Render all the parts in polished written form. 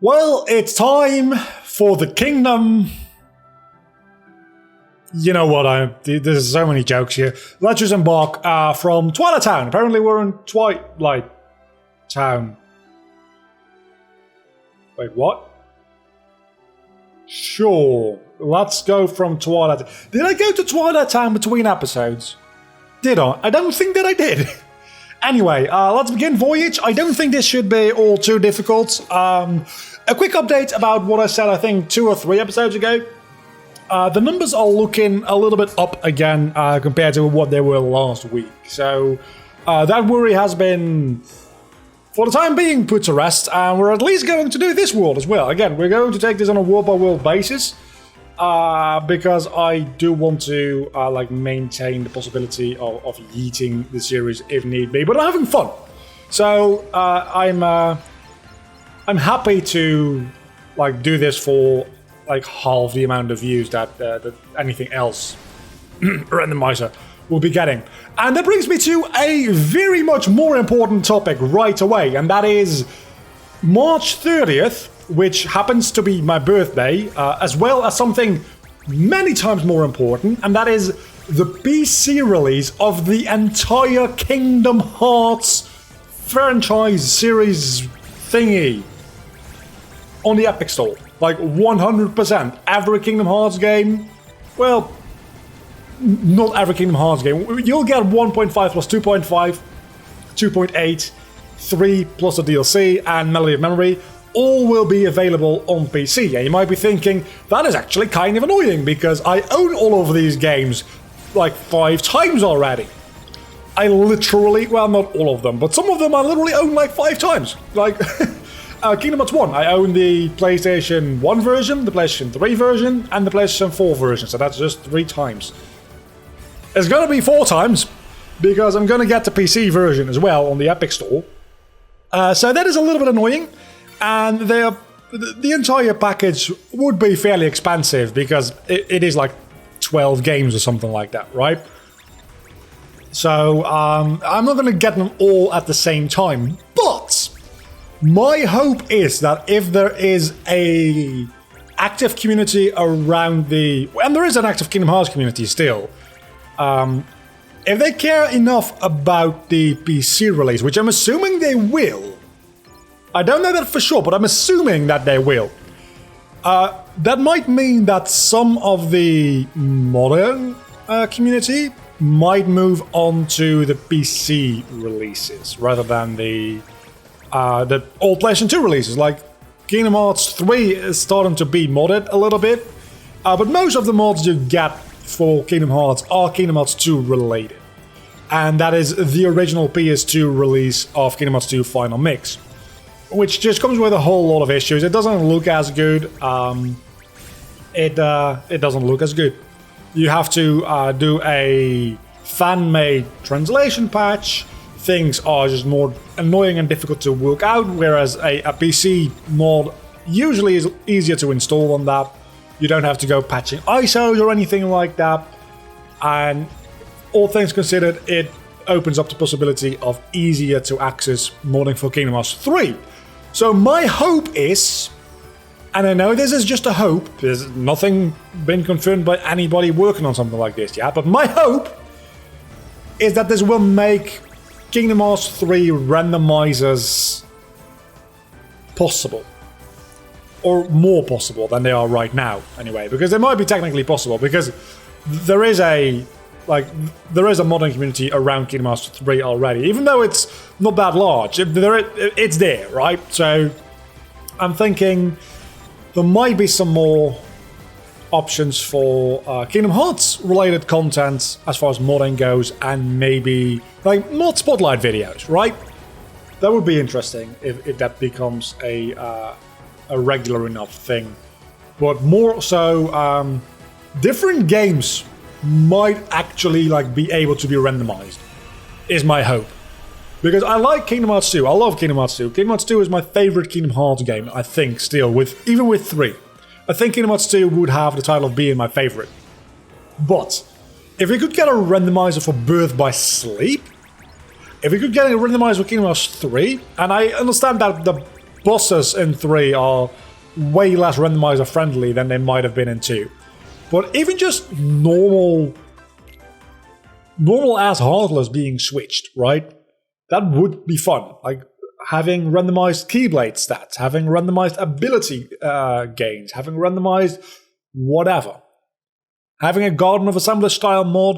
Well, it's time for the kingdom. You know what, there's so many jokes here. Let's just embark from Twilight Town. Apparently we're in Twilight Town. Wait, what? Sure, let's go from Twilight. Did I go to Twilight Town between episodes? Did I? I don't think that I did. Anyway, let's begin Voyage. I don't think this should be all too difficult. A quick update about what I said, I think 2 or 3 episodes ago. The numbers are looking a little bit up again compared to what they were last week. So that worry has been, for the time being, put to rest. And we're at least going to do this world as well. Again, we're going to take this on a world-by-world basis. Because I do want to maintain the possibility of yeeting the series if need be. But I'm having fun. So I'm happy to do this for half the amount of views that anything else randomizer will be getting. And that brings me to a very much more important topic right away, and that is March 30th, which happens to be my birthday, as well as something many times more important, and that is the PC release of the entire Kingdom Hearts franchise series thingy on the Epic Store. 100%. Every Kingdom Hearts game, well, not every Kingdom Hearts game. You'll get 1.5 plus 2.5, 2.8, 3 plus a DLC, and Melody of Memory. All will be available on PC. And you might be thinking, that is actually kind of annoying because I own all of these games 5 times already. I literally, well, not all of them, but some of them I literally own 5 times. Kingdom Hearts 1, I own the PlayStation 1 version, the PlayStation 3 version, and the PlayStation 4 version, so that's just 3 times. It's gonna be 4 times, because I'm gonna get the PC version as well on the Epic Store. So that is a little bit annoying. And the entire package would be fairly expensive because it is 12 games or something like that, right? So I'm not going to get them all at the same time. But my hope is that if there is a active community around and there is an active Kingdom Hearts community still, if they care enough about the PC release, which I'm assuming they will. I don't know that for sure, but I'm assuming that they will. That might mean that some of the modern community might move on to the PC releases rather than the old PlayStation 2 releases. Kingdom Hearts 3 is starting to be modded a little bit, but most of the mods you get for Kingdom Hearts are Kingdom Hearts 2 related. And that is the original PS2 release of Kingdom Hearts 2 Final Mix, which just comes with a whole lot of issues. It doesn't look as good. It doesn't look as good. You have to do a fan-made translation patch. Things are just more annoying and difficult to work out, whereas a PC mod usually is easier to install on that. You don't have to go patching ISOs or anything like that. And all things considered, it opens up the possibility of easier to access modding for Kingdom Hearts 3. So my hope is, and I know this is just a hope, there's nothing been confirmed by anybody working on something like this yet, but my hope is that this will make Kingdom Hearts 3 randomizers possible. Or more possible than they are right now, anyway. Because they might be technically possible, because there is a modern community around Kingdom Hearts 3 already, even though it's not that large. It's there, right? So I'm thinking there might be some more options for Kingdom Hearts related content as far as modding goes, and maybe mod spotlight videos, right? That would be interesting if that becomes a regular enough thing. But more so, different games might actually be able to be randomized, is my hope. Because I like Kingdom Hearts 2. I love Kingdom Hearts 2. Kingdom Hearts 2 is my favorite Kingdom Hearts game, I think, still, even with 3. I think Kingdom Hearts 2 would have the title of being my favorite. But if we could get a randomizer for Birth by Sleep, if we could get a randomizer for Kingdom Hearts 3, and I understand that the bosses in 3 are way less randomizer friendly than they might have been in 2. But even just normal ass Heartless being switched, right? That would be fun. Like having randomized Keyblade stats, having randomized ability gains, having randomized whatever. Having a Garden of Assembly style mod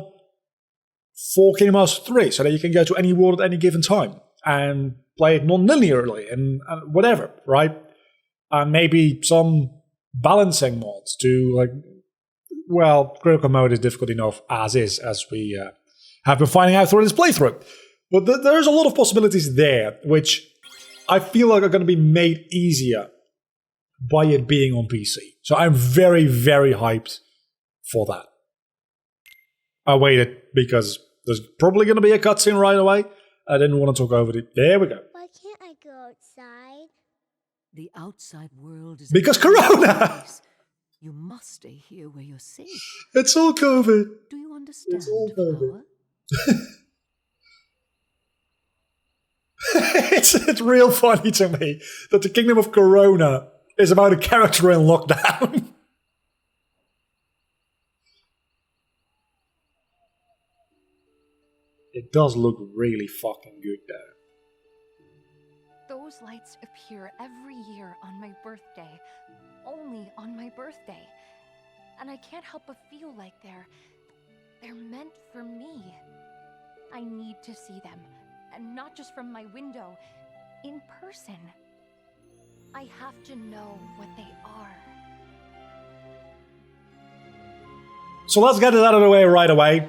for Kingdom Hearts 3 so that you can go to any world at any given time and play it non-linearly and whatever, right? And maybe some balancing mods to, like, well, critical mode is difficult enough as is, as we have been finding out through this playthrough. But there's a lot of possibilities there, which I feel like are going to be made easier by it being on PC. So I'm very, very hyped for that. I waited because there's probably going to be a cutscene right away. I didn't want to talk over it. There we go. Why can't I go outside? The outside world is because Corona! You must stay here where you're safe. It's all COVID. Do you understand? It's all COVID. Flower? It's real funny to me that the Kingdom of Corona is about a character in lockdown. It does look really fucking good though. Those lights appear every year on my birthday. Only on my birthday. And I can't help but feel like they're meant for me. I need to see them. And not just from my window. In person. I have to know what they are. So let's get it out of the way right away.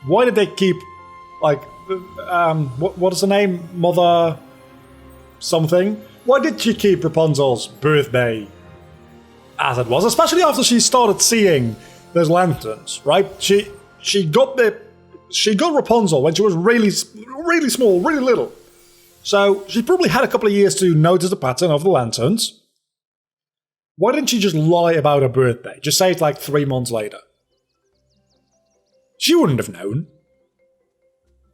Why did they keep, like, what is the name? Mother something? Why did she keep Rapunzel's birthday as it was? Especially after she started seeing those lanterns, right? She got Rapunzel when she was really small, really little. So she probably had a couple of years to notice the pattern of the lanterns. Why didn't she just lie about her birthday? Just say it like 3 months later. She wouldn't have known.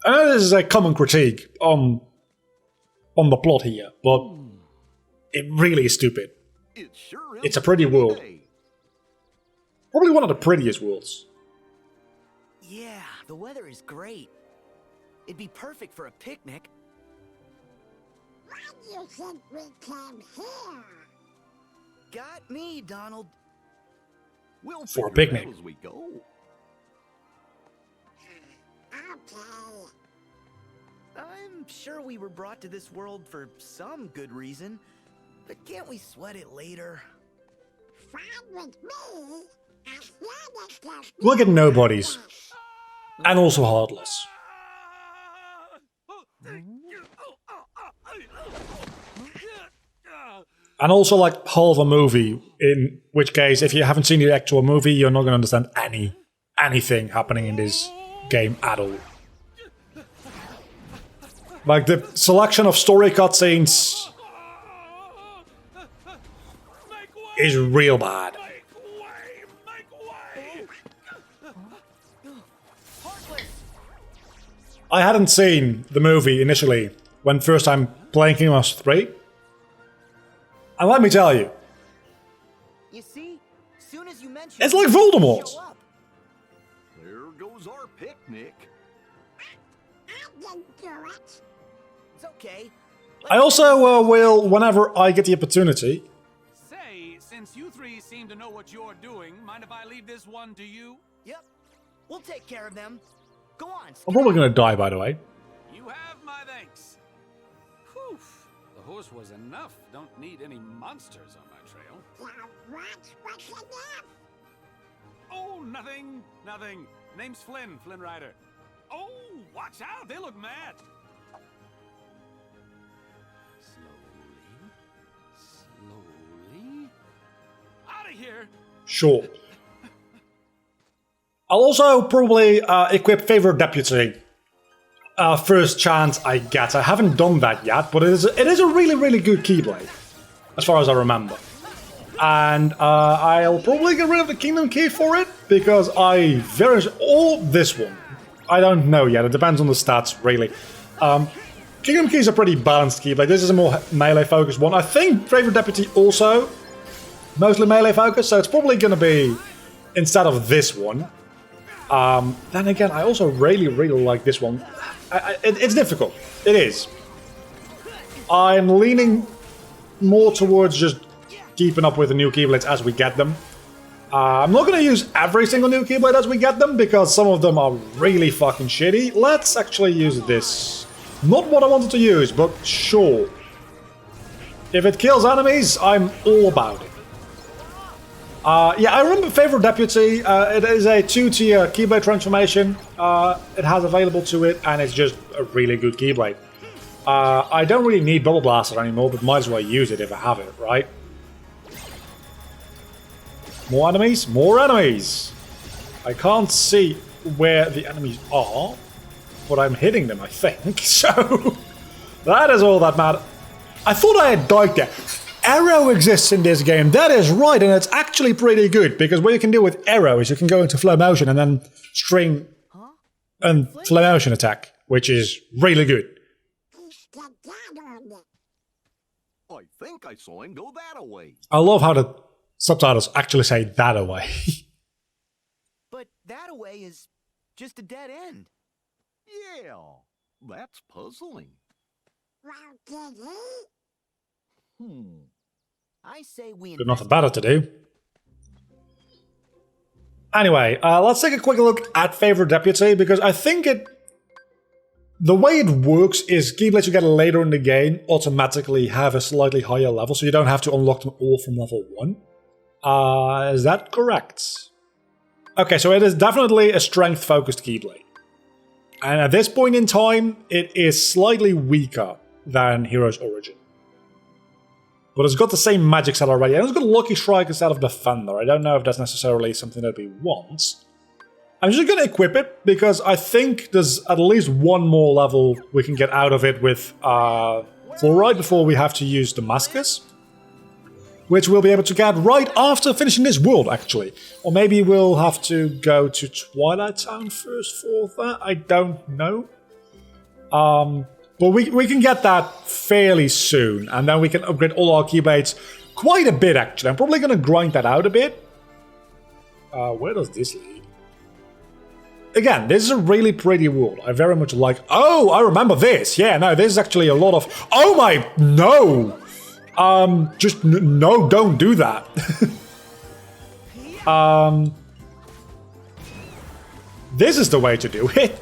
I know this is a common critique on the plot here, but it really is stupid. It's a pretty world. Probably one of the prettiest worlds. Yeah, the weather is great. It'd be perfect for a picnic. Why do you think we came here? Got me, Donald. We'll For a figure it picnic. out as we go. Okay. I'm sure we were brought to this world for some good reason, but can't we sweat it later? Fine with me. As long as there's Look at nobodies. And also Heartless. And also like half a movie, in which case if you haven't seen the actual movie, you're not going to understand anything happening in this game at all. Like the selection of story cutscenes is real bad. I hadn't seen the movie initially when first time playing Kingdom Hearts 3. And let me tell you, You see, soon as you mention it's like Voldemort. show up. There goes our picnic. I didn't do it. It's okay. I also will, whenever I get the opportunity, Say, since you three seem to know what you're doing, mind if I leave this one to you? Yep, we'll take care of them. Go on. I'm probably going to die by the way. You have my thanks. Whew. The horse was enough. Don't need any monsters on my trail. Now what's enough? Oh, nothing. Name's Flynn, Flynn Rider. Oh, watch out. They look mad. Slowly. Out of here. Sure. I'll also probably equip Favorite Deputy. First chance I get. I haven't done that yet, but it is a really, really good Keyblade, as far as I remember. And I'll probably get rid of the Kingdom Key for it, because this one. I don't know yet, it depends on the stats, really. Kingdom Key is a pretty balanced Keyblade. This is a more melee focused one. I think Favorite Deputy also mostly melee focused, so it's probably going to be instead of this one. Then again, I also really like this one. It's difficult. It is. I'm leaning more towards just keeping up with the new Keyblades as we get them. I'm not going to use every single new Keyblade as we get them, because some of them are really fucking shitty. Let's actually use this. Not what I wanted to use, but sure. If it kills enemies, I'm all about it. Yeah, I remember Favorite Deputy. It is a 2-tier Keyblade transformation. It has available to it, and it's just a really good Keyblade. I don't really need Bubble Blaster anymore, but might as well use it if I have it, right? More enemies? More enemies! I can't see where the enemies are, but I'm hitting them, I think. So, that is all that matters. I thought I had died there. Arrow exists in this game, that is right, and it's actually pretty good, because what you can do with Arrow is you can go into flow motion and then string a flow motion attack, which is really good. He's got that on it. I think I saw him go that away. I love how the subtitles actually say that away. But that away is just a dead end. Yeah, that's puzzling. Well, did he? I say we Got nothing better to do. Anyway, let's take a quick look at Favorite Deputy, because I think the way it works is Keyblades you get later in the game automatically have a slightly higher level, so you don't have to unlock them all from level 1. Is that correct? Okay, so it is definitely a strength-focused Keyblade. And at this point in time, it is slightly weaker than Hero's Origin. But it's got the same magic set already, and it's got Lucky Strike instead of Defender. I don't know if that's necessarily something that we want. I'm just going to equip it, because I think there's at least one more level we can get out of it with Fluoride before we have to use Damascus. Which we'll be able to get right after finishing this world, actually. Or maybe we'll have to go to Twilight Town first for that, I don't know. But we can get that fairly soon, and then we can upgrade all our Keyblades quite a bit, actually. I'm probably going to grind that out a bit. Where does this lead? Again, this is a really pretty world. I very much like... Oh, I remember this. Yeah, no, this is actually a lot of... Oh my... No! No, don't do that. This is the way to do it.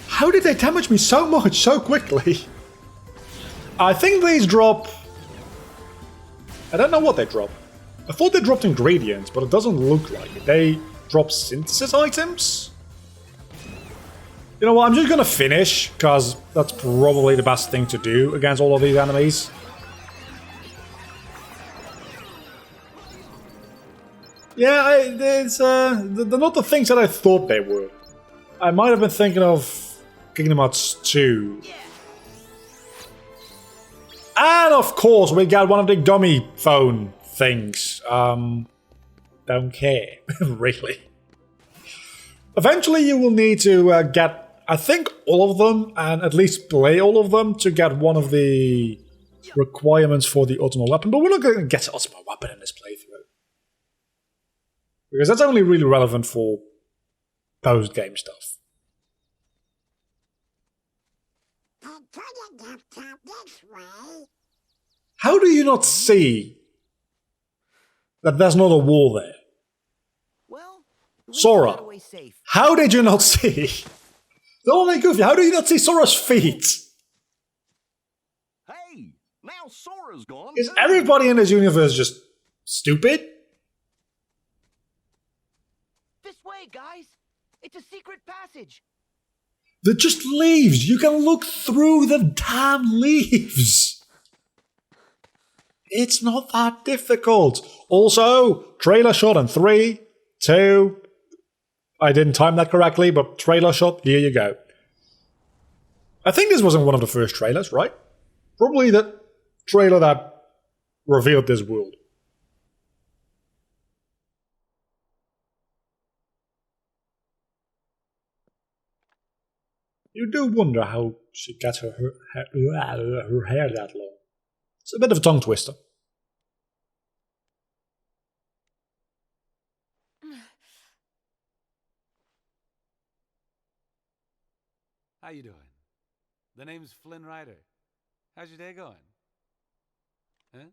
How did they damage me so much so quickly? I think these drop... I don't know what they drop. I thought they dropped ingredients, but it doesn't look like it. They drop synthesis items? You know what, I'm just gonna finish, because that's probably the best thing to do against all of these enemies. Yeah, they're not the things that I thought they were. I might have been thinking of Kingdom Hearts 2. And of course, we got one of the dummy phone things. Don't care, really. Eventually, you will need to get, I think, all of them, and at least play all of them to get one of the requirements for the Ultimate Weapon. But we're not going to get the Ultimate Weapon in this playthrough, because that's only really relevant for post-game stuff. I couldn't have come this way. How do you not see that there's not a wall there? Well, we Sora, got away safe. how did you not see? Oh my goofy, how do you not see Sora's feet? Hey, now Sora's gone. Is too. everybody in this universe just stupid? This way, guys. It's a secret passage. They're just leaves. You can look through the damn leaves. It's not that difficult. Also, trailer shot in 3, 2... I didn't time that correctly, but trailer shot, here you go. I think this wasn't one of the first trailers, right? Probably the trailer that revealed this world. You do wonder how she got her hair that long. It's a bit of a tongue twister. How you doing? The name's Flynn Rider. How's your day going? Huh?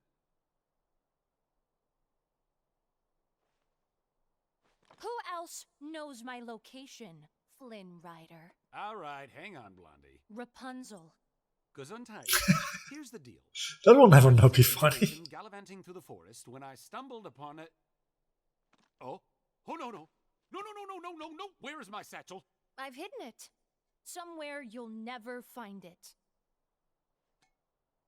Who else knows my location, Flynn Rider? All right, hang on, Blondie. Rapunzel. Gesundheit. Here's the deal. That will never not be funny. Gallivanting through the forest when I stumbled upon it. Oh no. No. Where is my satchel? I've hidden it. Somewhere you'll never find it.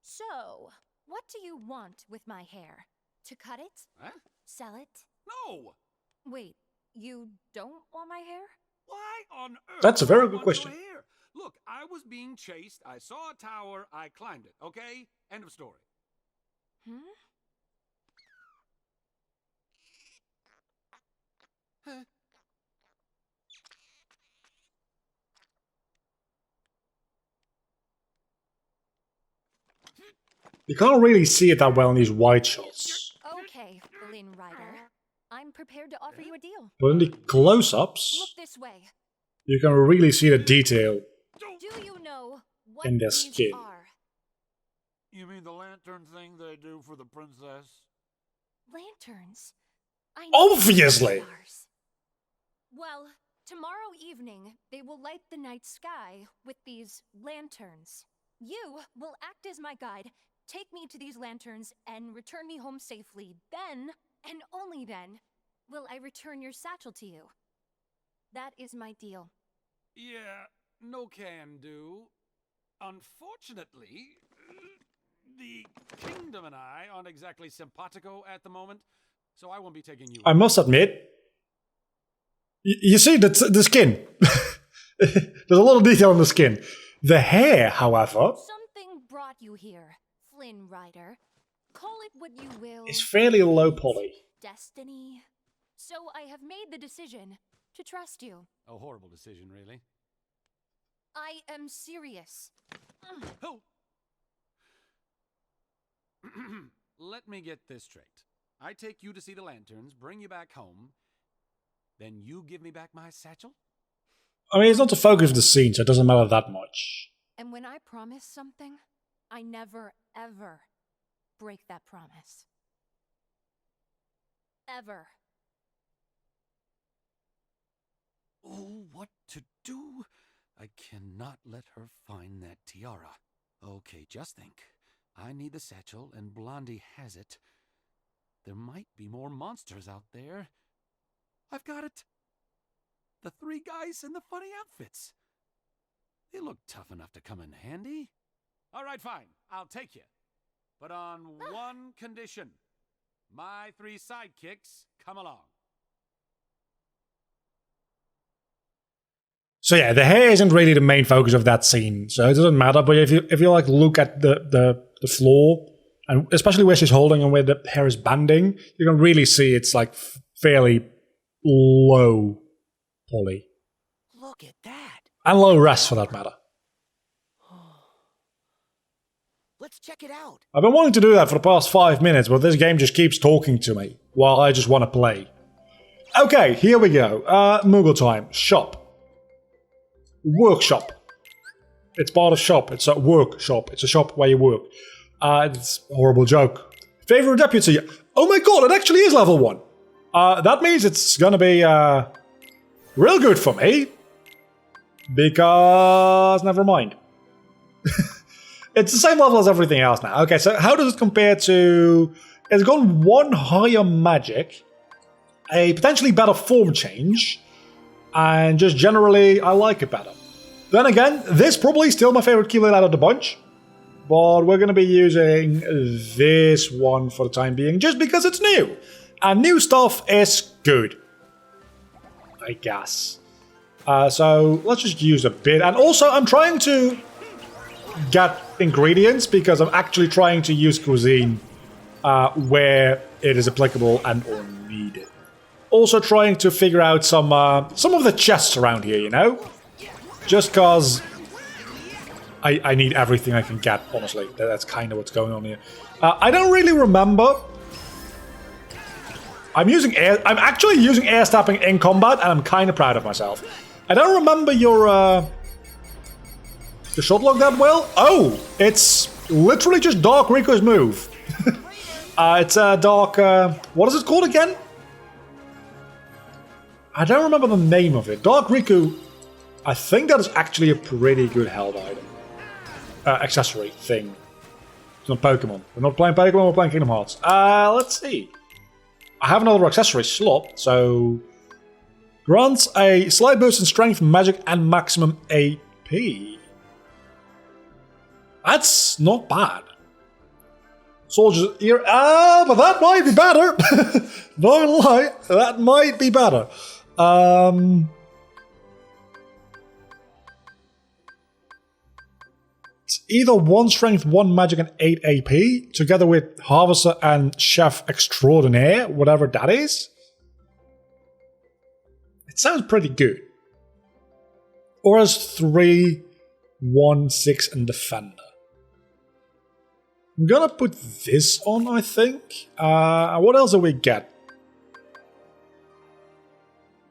So, what do you want with my hair? To cut it? Huh? Sell it? No! Wait, you don't want my hair? Why on earth? That's a very do I good want question. your hair? Look, I was being chased. I saw a tower. I climbed it. Okay? End of story. Huh? You can't really see it that well in these wide shots. Okay, Flynn Rider. I'm prepared to offer you a deal. But in the close-ups, Look this way. you can really see the detail. Do you know what In their these skin. are? You mean the lantern thing they do for the princess? Lanterns. I know Obviously. stars. Well, tomorrow evening, they will light the night sky with these lanterns. You will act as my guide, take me to these lanterns, and return me home safely. Then, and only then, will I return your satchel to you. That is my deal. Yeah, no can do. Unfortunately, the kingdom and I aren't exactly simpatico at the moment, so I won't be taking you. I must admit, you see the skin. There's a lot of detail on the skin. The hair, however, Something brought you here, Flynn Rider. Call it what you will. is fairly low poly. Destiny. So I have made the decision to trust you. A horrible decision, really. I am serious. Oh! Let me get this straight. I take you to see the lanterns, bring you back home, then you give me back my satchel? I mean, it's not the focus of the scene, so it doesn't matter that much. And when I promise something, I never, ever break that promise. Ever. Oh, what to do? I cannot let her find that tiara. Okay, just think. I need the satchel, and Blondie has it. There might be more monsters out there. I've got it. The three guys in the funny outfits. They look tough enough to come in handy. All right, fine. I'll take you. But on one condition. My three sidekicks come along. So yeah, the hair isn't really the main focus of that scene, so it doesn't matter. But if you like look at the floor, and especially where she's holding and where the hair is banding, you can really see it's like fairly low poly. Look at that. And low res for that matter. Let's check it out. I've been wanting to do that for the past 5 minutes, but this game just keeps talking to me while I just want to play. Okay, here we go. Moogle time. Shop. Workshop. It's part of shop. It's a workshop. It's a shop where you work. It's a horrible joke. Favorite deputy. Oh my god, it actually is level 1. That means it's gonna be real good for me. Because never mind. It's the same level as everything else now. Okay, so how does it compare to... It's got 1 higher magic, a potentially better form change, and just generally, I like it better. Then again, this probably still my favorite keyword out of the bunch, but we're going to be using this one for the time being, just because it's new. And new stuff is good, I guess. So let's just use a bit. And also, I'm trying to get ingredients because I'm actually trying to use cuisine where it is applicable and or needed. Also trying to figure out some of the chests around here, you know? Just cause I need everything I can get, honestly. That's kind of what's going on here. I don't really remember. I'm actually using air stepping in combat, and I'm kind of proud of myself. I don't remember your shot lock that well. Oh, it's literally just Dark Rico's move. It's a Dark... what is it called again? I don't remember the name of it. Dark Riku... I think that is actually a pretty good held item. Accessory thing. It's not Pokemon. We're not playing Pokemon, we're playing Kingdom Hearts. Let's see. I have another accessory slot, so... Grants a slight boost in strength, magic, and maximum AP. That's not bad. Soldier's ear... but that might be better! Don't lie, that might be better. It's either 1 strength, 1 magic, and 8 AP, together with Harvester and Chef Extraordinaire, whatever that is. It sounds pretty good. Or as 3, 1, 6, and Defender. I'm gonna put this on, I think. What else do we get?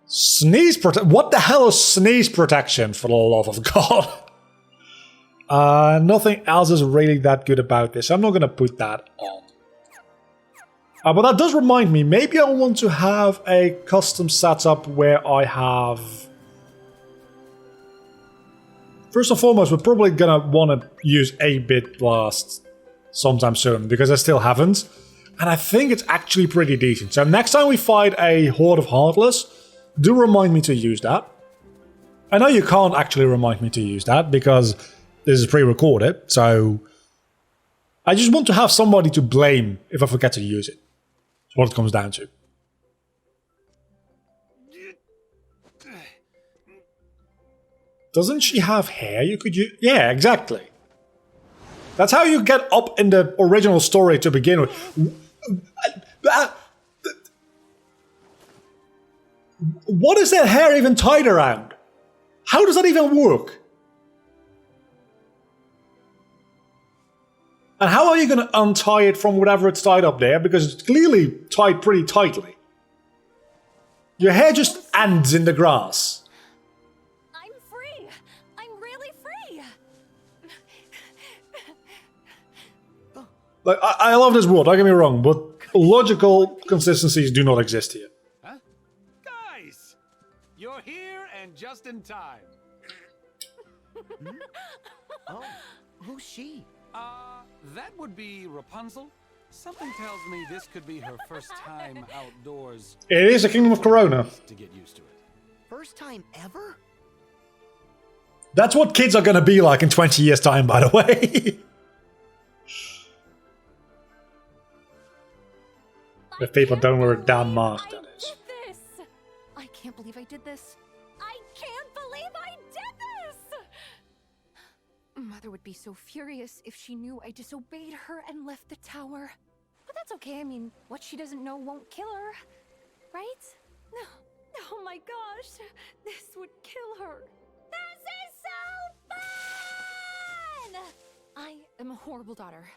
Sneeze protection. What the hell is sneeze protection, for the love of God? Nothing else is really that good about this. I'm not gonna put that on. But that does remind me, maybe I want to have a custom setup where I have... First and foremost, we're probably gonna want to use 8-bit blast sometime soon, because I still haven't. And I think it's actually pretty decent. So next time we fight a Horde of Heartless, do remind me to use that. I know you can't actually remind me to use that, because this is pre-recorded, so... I just want to have somebody to blame if I forget to use it. That's what it comes down to. Doesn't she have hair you could use? Yeah, exactly. That's how you get up in the original story to begin with. What is that hair even tied around? How does that even work? And how are you going to untie it from whatever it's tied up there? Because it's clearly tied pretty tightly. Your hair just ends in the grass. I'm free. I'm really free. Like, I love this world, don't get me wrong, but logical consistencies do not exist here. Huh? Guys! You're here and just in time. Oh, who's she? That would be Rapunzel. Something tells me this could be her first time outdoors. It is a Kingdom of Corona. To get used to it. First time ever? That's what kids are going to be like in 20 years' time, by the way. If people don't wear a damn mask, that is. I can't believe I did this. I can't believe I did this! Mother would be so furious if she knew I disobeyed her and left the tower. But that's okay, I mean, what she doesn't know won't kill her. Right? No. Oh my gosh. This would kill her. This is so fun! I am a horrible daughter.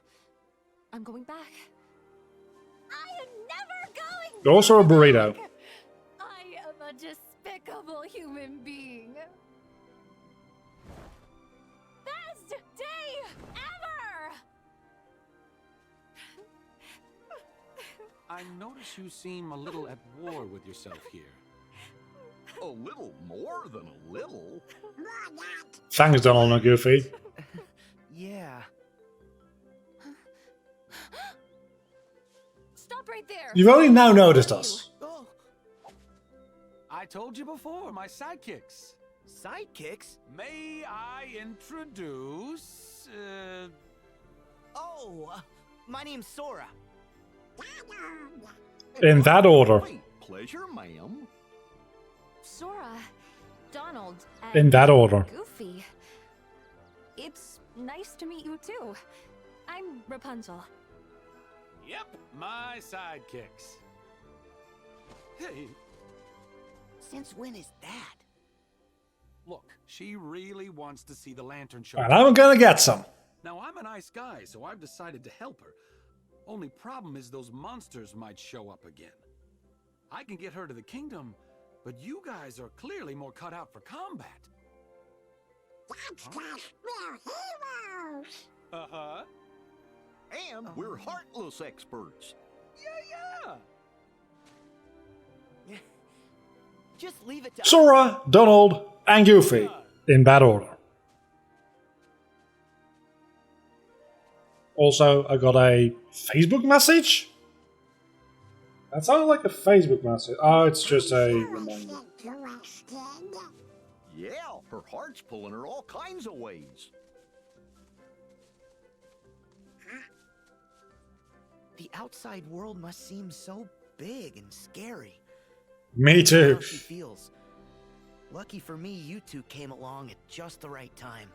I'm going back. I am never going You're also a burrito. back. I am a despicable human being. Best day ever! I notice you seem a little at war with yourself here. A little more than a little. Thanks, Donald and Goofy. Yeah. Stop right there! You've only now noticed us. Oh, I told you before, my sidekicks. sidekicks? May I introduce... Oh, my name's Sora. In that order. Great pleasure, ma'am. Sora, Donald, and In that order. Goofy. It's nice to meet you too. I'm Rapunzel. Yep, my sidekicks. Hey, Since when is that? Look, she really wants to see the lantern show. And I'm gonna get some. Now, I'm a nice guy, so I've decided to help her. Only problem is those monsters might show up again. I can get her to the kingdom, but you guys are clearly more cut out for combat. That's 'cause we're heroes. Uh-huh. And we're heartless experts. Yeah. Just leave it to Sora, Donald, and Goofy in that order. Also, I got a Facebook message. That sounded like a Facebook message. Oh, it's just a reminder. Interested. Yeah, her heart's pulling her all kinds of ways. The outside world must seem so big and scary. Me too. How she feels. Lucky for me, you two came along at just the right time.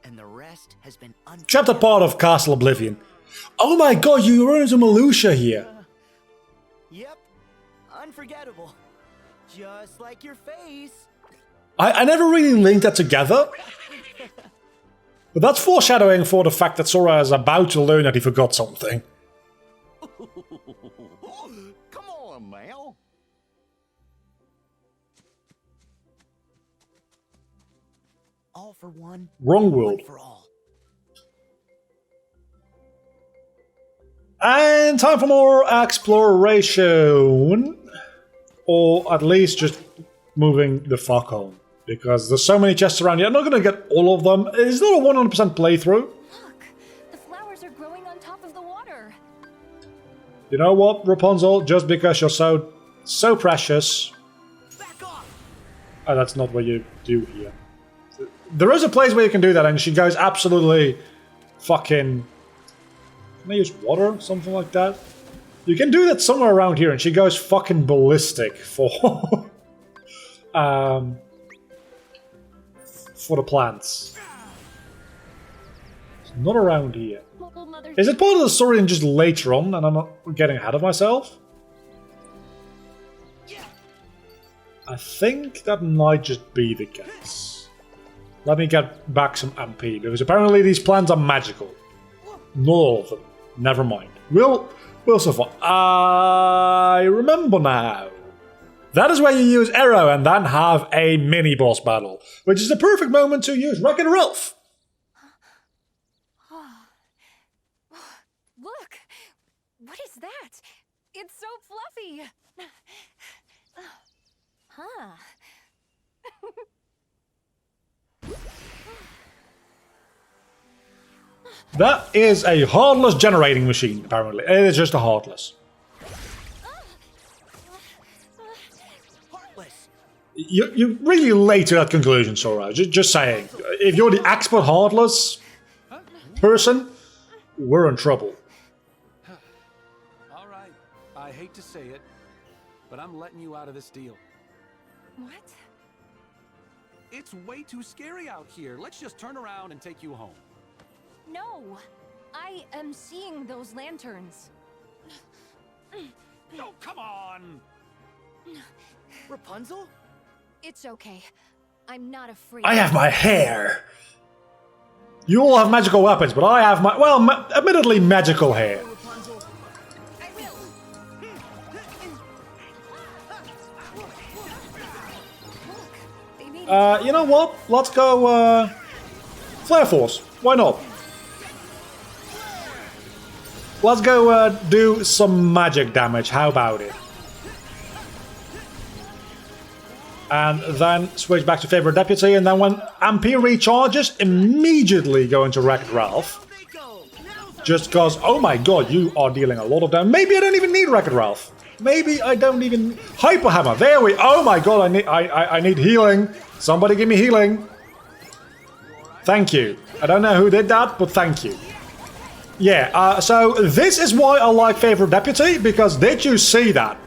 And the rest has been Chapter part of Castle Oblivion. Oh my god, you run into Melucia here. Yep. Unforgettable. Just like your face. I never really linked that together. But that's foreshadowing for the fact that Sora is about to learn that he forgot something. Come on, Mal. All for one. Wrong world. One for all. And time for more exploration. Or at least just moving the fuck home. Because there's so many chests around here. I'm not going to get all of them. It's not a 100% playthrough. Look, the flowers are growing on top of the water. You know what, Rapunzel? Just because you're so precious. Back off! Oh, that's not what you do here. There is a place where you can do that, and she goes absolutely fucking... Can I use water? Something like that? You can do that somewhere around here, and she goes fucking ballistic for... for the plants. It's not around here. Well, Mother, Is it part of the story and just later on, and I'm not getting ahead of myself? I think that might just be the case. Let me get back some MP, because apparently these plants are magical. Not all of them. Never mind. We'll survive. I remember now. That is where you use Arrow and then have a mini-boss battle, which is the perfect moment to use Wreck-It Ralph. look! What is that? It's so fluffy! Huh. That is a Heartless generating machine, apparently. It is just a Heartless. Heartless. You're really late to that conclusion, Sora. Just saying. If you're the expert Heartless person, we're in trouble. All right. I hate to say it, but I'm letting you out of this deal. What? It's way too scary out here. Let's just turn around and take you home. No! I am seeing those lanterns. Oh, come on! Rapunzel? It's okay. I'm not afraid. I have my hair. You all have magical weapons, but I have my, well, admittedly magical hair. Rapunzel. I will. Look, they made it. You know what? Let's go, Flare Force. Why not? Let's go, do some magic damage. How about it? And then switch back to Favorite Deputy, and then when MP recharges, immediately go into Wreck-It Ralph. Just cause, oh my god, you are dealing a lot of damage. Maybe I don't even need Wreck-It Ralph. Maybe I don't even... Hyper Hammer, there we... Oh my god, I need healing. Somebody give me healing. Thank you. I don't know who did that, but thank you. Yeah, so this is why I like Favorite Deputy, because did you see that?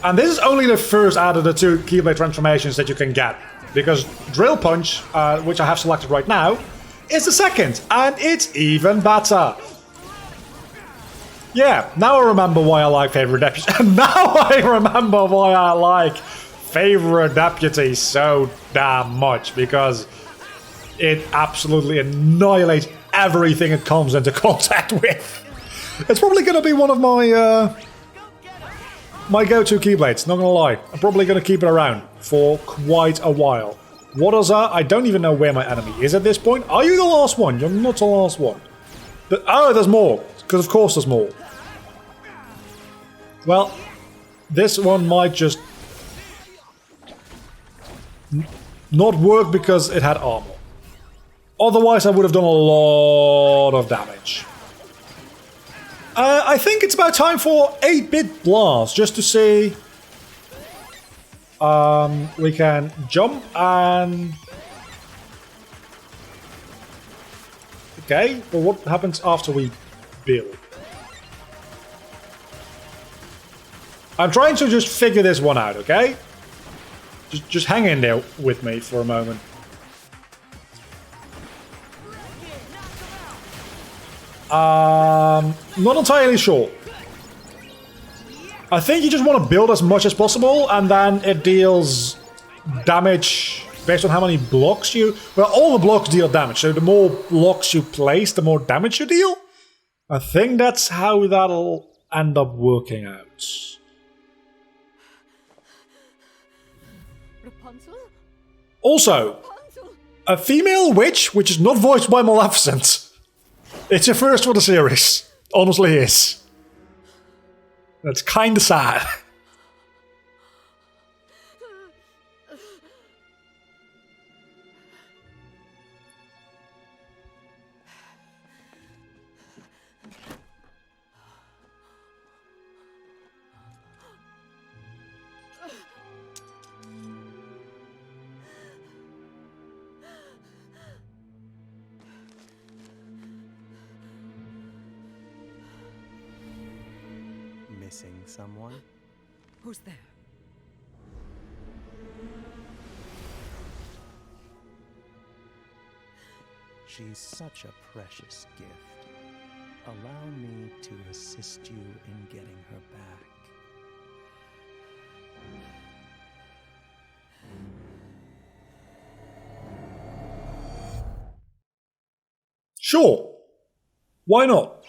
And this is only the first out of the two Keyblade transformations that you can get. Because Drill Punch, which I have selected right now, is the second. And it's even better. Yeah, now I remember why I like favorite deputies. Now I remember why I like favorite deputies so damn much, because it absolutely annihilates everything it comes into contact with. It's probably going to be one of my my go-to Keyblades, not gonna lie. I'm probably gonna keep it around for quite a while. What is that? I don't even know where my enemy is at this point. Are you the last one? You're not the last one. Oh, there's more. Because of course there's more. Well, this one might just not work because it had armor. Otherwise I would have done a lot of damage. I think it's about time for 8-bit blast, just to see. We can jump and... Okay, but what happens after we build? I'm trying to just figure this one out, okay? Just hang in there with me for a moment. Not entirely sure. I think you just want to build as much as possible, and then it deals damage based on how many blocks you... Well, all the blocks deal damage, so the more blocks you place, the more damage you deal. I think that's how that'll end up working out. Rapunzel? Also, Rapunzel! a female witch, which is not voiced by Maleficent. It's a first for the series. Honestly is. That's kinda sad. Missing someone? Who's there? She's such a precious gift. Allow me to assist you in getting her back. Sure. Why not?